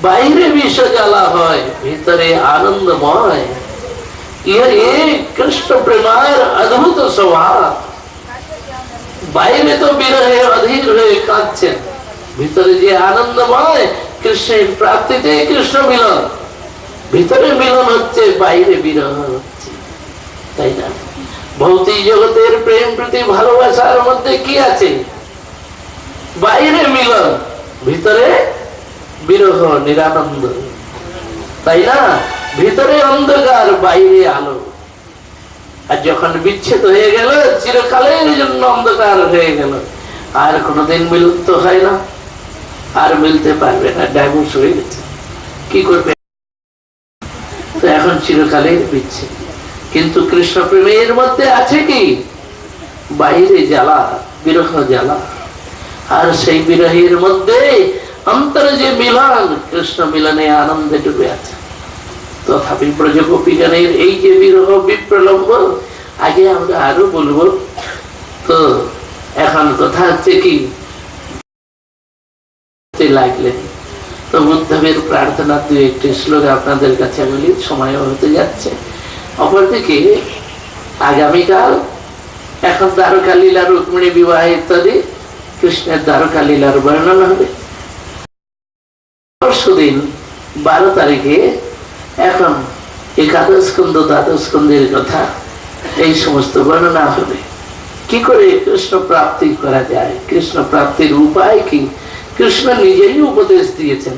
বাইরে বিষ জ্বালা হয়, ভিতরে আনন্দময়। এই কৃষ্ণ প্রেমার অদ্ভুত স্বভাব। বাইরে তো বিরহে অধীর হয়ে কাঁদছেন, ভিতরে যে আনন্দময় কৃষ্ণের প্রাপ্তিতে কৃষ্ণ মিলন। ভিতরে মিলন হচ্ছে, বাইরে বিরহ হচ্ছে, তাই না? ভৌতিক জগতের প্রেম প্রীতি ভালোবাসার মধ্যে কি আছে? বাইরে মিলন, ভিতরে বিরহ নিরানন্দ, তাই না? ভিতরে অন্ধকার, বাইরে আলো। আর যখন বিচ্ছেদ হয়ে গেল, চিরকালের জন্য অন্ধকার হয়ে গেল, আর কোনোদিন মিলন তো হয় না, আর মিলতে পারবে না, ডাইভোর্স হয়ে গেছে, কি করবে? তো এখন চিরকালের বিচ্ছেদ। কিন্তু কৃষ্ণ প্রেমের মধ্যে আছে কি? বাইরে জ্বালা, বিরহ জ্বালা, আর সেই বিরহের মধ্যে অন্তরে যে মিলন, কৃষ্ণ মিলনে আনন্দে ডুবে আছে। তথাপি ব্রজগোপীগণের এই যে বিরহ বিপ্রলম্ব, আগে আমরা আরো বলবো। তো এখন কথা হচ্ছে কি, লাগলেন তো বুদ্ধদেবের প্রার্থনা দুই একটি শ্লোক আপনাদের কাছে বলি, সময় হতে যাচ্ছে। অপরদিকে আগামীকাল এখন দ্বারকা লীলা, রুক্মিণী বিবাহ ইত্যাদি কৃষ্ণের দ্বারকা লীলার বর্ণনা হবে। পরশুদিন 12 তারিখে এখন একাদশ স্কন্ধ, দ্বাদশ স্কন্ধের কথা, এই সমস্ত বর্ণনা হবে। কি করে কৃষ্ণ প্রাপ্তি করা যায়, কৃষ্ণ প্রাপ্তির উপায় কি, কৃষ্ণ নিজেই উপদেশ দিয়েছেন,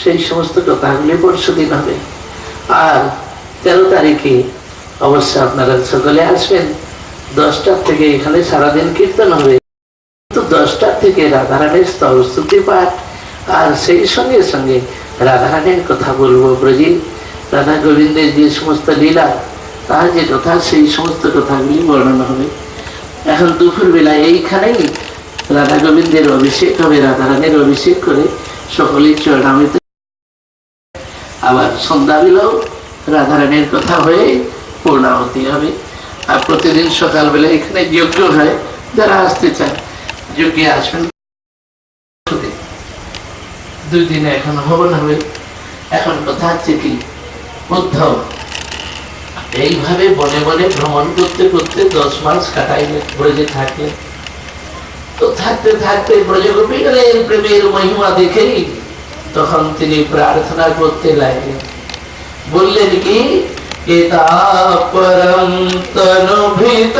সেই সমস্ত কথাগুলি পরশুদিন হবে। আর 13 তারিখে অবশ্য আপনারা সকলে আসবেন। 10টা থেকে এখানে সারাদিন কীর্তন হবে, কিন্তু 10টা থেকে রাধারানীর স্তবস্তুতি পাঠ, আর সেই সঙ্গে সঙ্গে রাধারানীর কথা বলবো। ব্রজে রাধা গোবিন্দের যে সমস্ত লীলা, তার যে কথা, সেই সমস্ত কথাগুলি বর্ণনা হবে। এখন দুপুর বেলায় এইখানেই রাধা গোবিন্দের অভিষেক হবে, রাধারানীর অভিষেক করে সকলেই চরণামৃত। আবার সন্ধ্যাবেলাও রাধারানীর কথা হয়ে পূর্ণাহুতি হবে। আর প্রতিদিন সকালবেলা এখানে যজ্ঞ হয়, যারা আসতে চান যজ্ঞে আসবেন। 2 দিনে এখন হবন হবে। এখন কথা হচ্ছে কি, উদ্ধব এইভাবে বনে বনে ভ্রমণ করতে করতে 10 মাস কাটাইলেন, ব্রজে থাকলেন। তো থাকতে থাকতে ব্রজগোপীগণের প্রেমের মহিমা দেখেই তখন তিনি প্রার্থনা করতে লাগলেন। বললেন কি, এতা পরম তনুভিত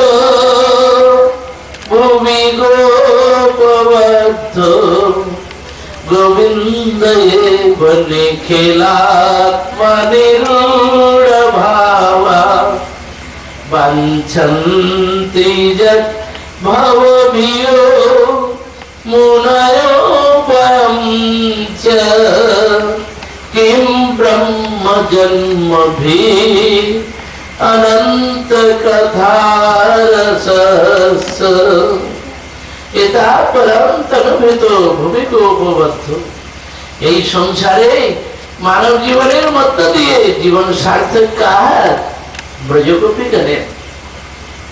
ভূমি গোপবদ্ধ গোবিন্দয়ে বনে খেলাত্মনিরূঢ় ভাবা বাঞ্ছন্তি যৎ ভবভিয়ো মুনয়ো বয়ম চ কিম ব্রহ্ম জন্মভিঃ অনন্ত কথারসস্য এটা পরম তনুভিত ভূমি গোপবদ্ধ। এই সংসারে মানব জীবনের মধ্য দিয়ে জীবন সার্থক কার? ব্রজগোপীগণের।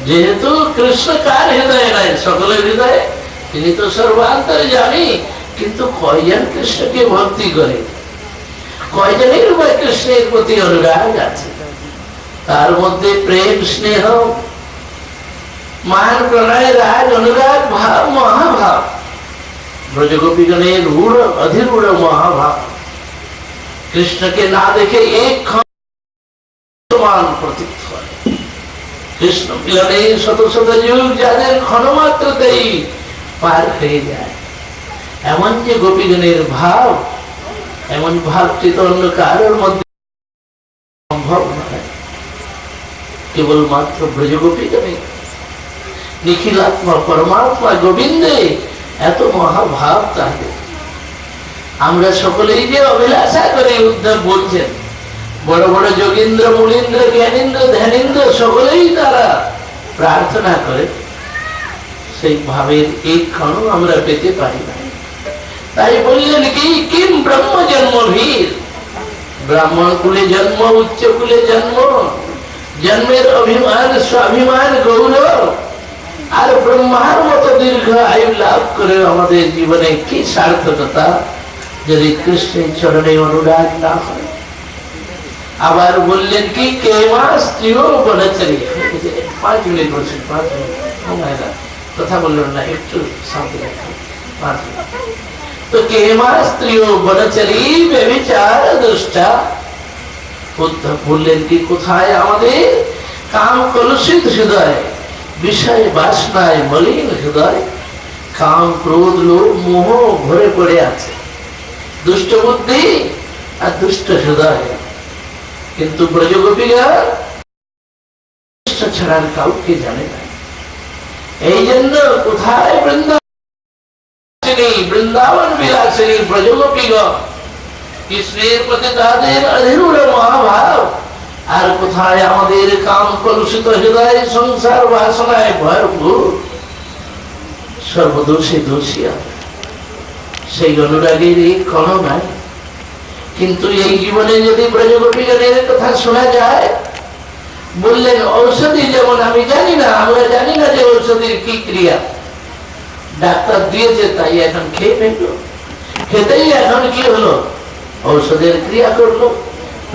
যেহেতু কৃষ্ণ কার হৃদয়ে নাই, সকলের হৃদয়ে, তিনি তো সর্বান্তর্যামী। কিন্তু কয়জন কৃষ্ণকে ভক্তি করে, কয়জনের উপর কৃষ্ণের প্রতি অনুরাগ আছে? তার মধ্যে প্রেম, স্নেহ, মান, প্রণয়, রাগ, অনুরাগ ভাব, মহাভাব, ব্রজগোপীগণের রূঢ় অধিরূঢ় মহাভাব। কৃষ্ণকে না দেখে এক ক্ষণ প্রতীত হয়। কৃষ্ণ মিলনে শত শত যুগ যাদের ক্ষণমাত্রতেই পার হয়ে যায়, এমন যে গোপীগণের ভাব, এমন ভাবটি তো অন্য কারোর মধ্যে সম্ভব নয়, কেবলমাত্র ব্রজগোপীগণের। নিখিলাত্মা পরমাত্মা গোবিন্দে এত মহাভাব তাদের। আমরা সকলেই যে অভিলাষা করে, উদ্ধব বলছেন, বড় বড় যোগীন্দ্র, মুনীন্দ্র, জ্ঞানীন্দ্র, ধ্যানীন্দ্র সকলেই তারা প্রার্থনা করে, সেই ভাবের এক ক্ষণ আমরা পেতে পারি না। তাই বললেন কি, কিম ব্রহ্ম জন্মভীর, ব্রাহ্মণ কুলে জন্ম, উচ্চ কুলে জন্ম, জন্মের অভিমান, স্বাভিমান, গৌরব, আর ব্রহ্মার মতো দীর্ঘ আয়ু লাভ করে আমাদের জীবনে কি সার্থকতা? যদি কৃষ্ণের চরণে অনুরাগ না হয়। আবার বললেন কি কে মা স্ত্রীও বনেচারী, 5 মিনিট বলছেন, 5 মিনিট কথা বললেন না, একটু শান্তি রাখুন, 5 মিনিট। তো কে মা স্ত্রীও বনেচারী ব্যভিচার দুষ্টা। উদ্ধব বললেন কি কোথায় আমাদের কাম কলুষিত হৃদয়, বিষয় বাসনায় মলিন হৃদয়, কাম ক্রোধ লোভ মোহ ভরে পড়ে আছে, দুষ্ট বুদ্ধি আর দুষ্ট হৃদয়। কিন্তু ব্রজগোপীরা ছাড়ার কাউকে জানে না। এই জন্য কোথায় বৃন্দাবন বিলাসিনী ব্রজগোপীগণ, কৃষ্ণের প্রতি তাদের অধীর মহাভাব। আর কোথায় আমাদের কাম কলুষিত হৃদয়, সংসার বাসনায় ভরপুর, সর্বদোষে দোষিয়া, সেই অনুরাগের এই কণ নাই। কিন্তু এই জীবনে যদি ব্রজগোপীগণের কথা শোনা যায়, বললেন ঔষধি যেমন আমি জানি না, আমরা জানি না যে ঔষধির কি ক্রিয়া, ডাক্তার দিয়েছে তাই এখন খেয়ে ফেললো, খেতেই এখন কি হলো, ঔষধের ক্রিয়া করলো,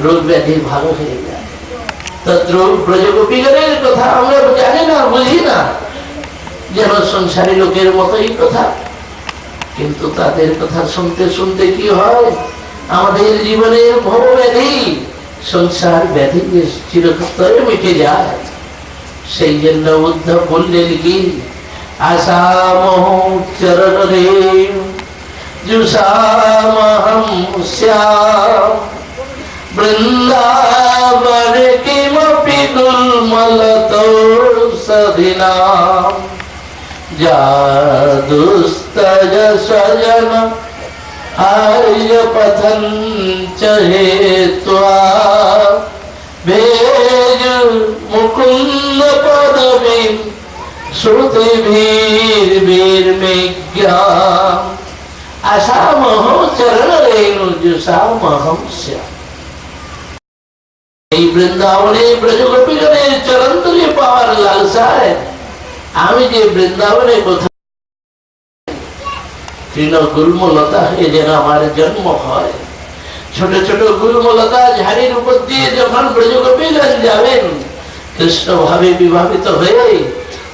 রোগ ব্যাধি ভালো হয়ে যায়। তদ্রূপ ব্রজগোপীগণের কথা আমরা জানি না, বুঝি না, যেন সংসারী লোকের মতোই কথা। কিন্তু তাদের কথা শুনতে শুনতে কি হয়, আমাদের জীবনের ভব ব্যাধি, সংসার ব্যাধি চিরতরে মিটে যায়। সেই জন্য উদ্ধব বললেন কি আশা মোহ চরণ রে জুষামহম শ্যাম বৃন্দাবন কিমপি গুলমলতো সধিনাম যাদুস্তজ সজন आर्य पथन चहे त्वा भेज मुकुंद पदवी श्रुति भीर भीर में ज्ञान आशा मह चरण रेणु जुषा महम श्याम। এই বৃন্দাবনে ব্রজগোপীগণের চরণ তুলি পাওয়ার লালসায় আমি যে বৃন্দাবনে কোথায় তৃণ গুল্মলতা হয়ে যেন আমার জন্ম হয়। ছোট ছোট গুল্মলতা ঝাড়ির উপর দিয়ে যখন ব্রজগোপীগণ যাবেন, কৃষ্ণ ভাবে বিভাবিত হয়ে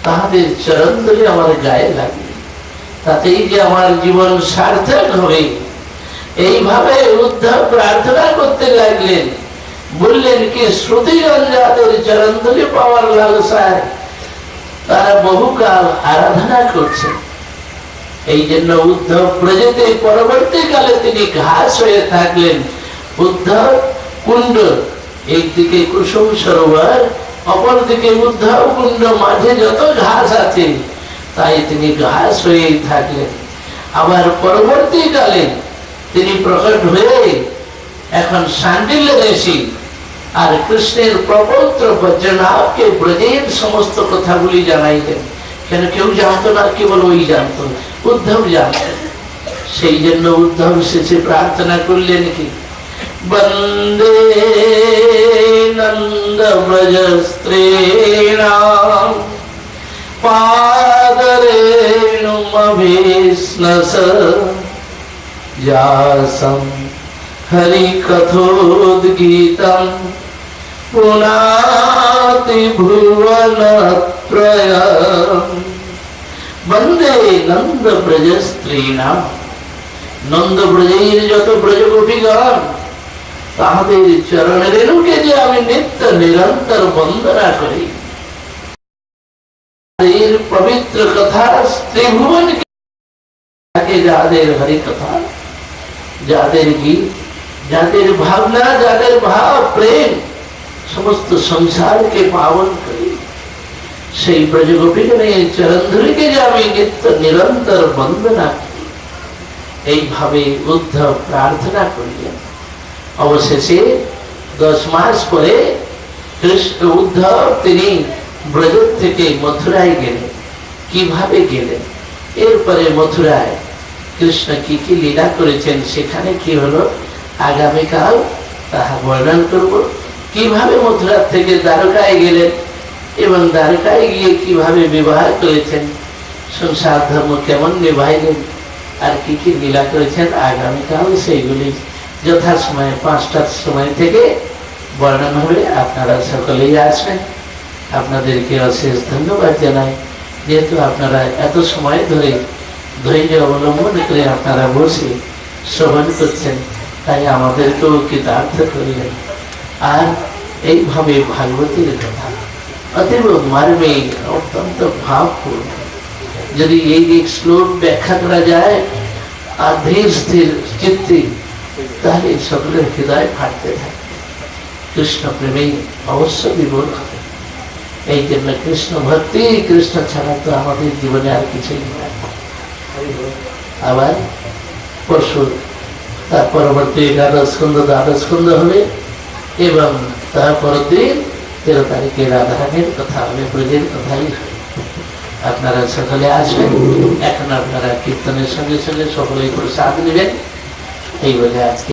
তাহাদের চরণ ধরে আমার গায়ে লাগবে, তাতেই যে আমার জীবন সার্থক হবে। এইভাবে উদ্ধব প্রার্থনা করতে লাগলেন। বললেন কি শ্রুতিগণ যাদের চরণ ধরে পাওয়ার লালসায় তারা বহুকাল আরাধনা করছেন। এই জন্য উদ্ধব ব্রজেতে পরবর্তীকালে তিনি ঘাস হয়ে থাকলেন। উদ্ধব কুণ্ড, একদিকে কুসুম সরোবর, অপরদিকে উদ্ধব কুণ্ড, মাঝে যত ঘাস আছে তাই তিনি ঘাস হয়ে থাকলেন। আবার পরবর্তীকালে তিনি প্রকট হয়ে এখন শান্ডিল্যে এসে আর কৃষ্ণের প্রপৌত্র বজ্রনাভকে ব্রজের সমস্ত কথাগুলি জানাইলেন। কেন কেউ জানতো না, কেবল ওই জানতো, উদ্ধব জানতেন। সেই জন্য উদ্ধব শেষে প্রার্থনা করলেন কি বন্দে নন্দ ব্রজ স্ত্রীণাম পাদরেণুমভিষ্ণস যাসম হরি কথোদ্গীতম পুনাতি ভুবনত্রয়ম। বন্দে নন্দ ব্রজ স্ত্রীণাম, নন্দ ব্রজের যত ব্রজগোপীগণ তাহাদের চরণ রেণুকে যে আমি নিত্য নিরন্তর বন্দনা করি। এর পবিত্র কথা ত্রিভুবনকে যাদের হরি কথা, যাদের গীত, যাদের ভাবনা, যাদের ভাব প্রেম সমস্ত সংসারকে পাবন করি, সেই ব্রজগোপীগণের চরণ ধরিকে যে আমি নিত্য নিরন্তর বন্দনা করি। এইভাবে উদ্ধব প্রার্থনা করিলেন। অবশেষে 10 মাস পরে কৃষ্ণ উদ্ধব তিনি ব্রজ থেকে মথুরায় গেলেন। কিভাবে গেলেন, এরপরে মথুরায় কৃষ্ণ কি কি লীলা করেছেন, সেখানে কি হলো আগামীকাল তাহা বর্ণন করব। কিভাবে মথুরা থেকে দ্বারকায় গেলেন এবং দ্বারকায় গিয়ে কিভাবে বিবাহ করেছেন, সংসার ধর্ম কেমন নিভাইলেন, আর কি কি লীলা করেছেন আগামীকাল সেইগুলি যথাসময়ে 5টার সময় থেকে বর্ণনা হবে। আপনারা সকলেই আসবেন। আপনাদেরকে অশেষ ধন্যবাদ জানাই, যেহেতু আপনারা এত সময় ধরে ধৈর্য অবলম্বন করে আপনারা বসে শ্রবণ করছেন, তাই আমাদেরকেও কৃতার্থ করলেন। আর এইভাবে ভাগবতের কথা অতীব মর্মে অত্যন্ত ভাবপূর্ণ, যদি এই শ্লোক ব্যাখ্যা করা যায় আর ধীর স্থির চিত্তে, তাহলে সকলের হৃদয় ফাটতে থাকে, কৃষ্ণ প্রেমে অবশ্য বিভোর হবে। এই জন্য কৃষ্ণ ভক্তি, কৃষ্ণ ছাড়া তো আমাদের জীবনে আর কিছুই নেই। আবার পরশু তার পরবর্তী 11 স্কন্ধ 12 স্কন্ধ হবে, এবং তারপরের দিন 13 তারিখে রাধারানীর কথা হবে, ব্রজের কথাই হবে। আপনারা সকলে আসবেন। এখন আপনারা কীর্তনের সঙ্গে সঙ্গে সকলেই প্রসাদ নেবেন। এই বলে আজকে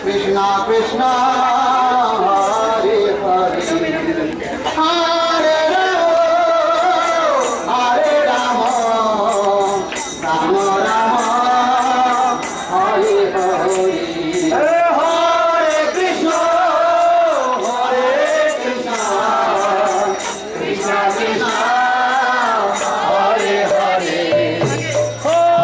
Krishna Krishna Hare Hare Hare Rama Hare Rama Rama Rama Hare Hare Hare Krishna Krishna Krishna Hare Hare Hare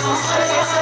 Hare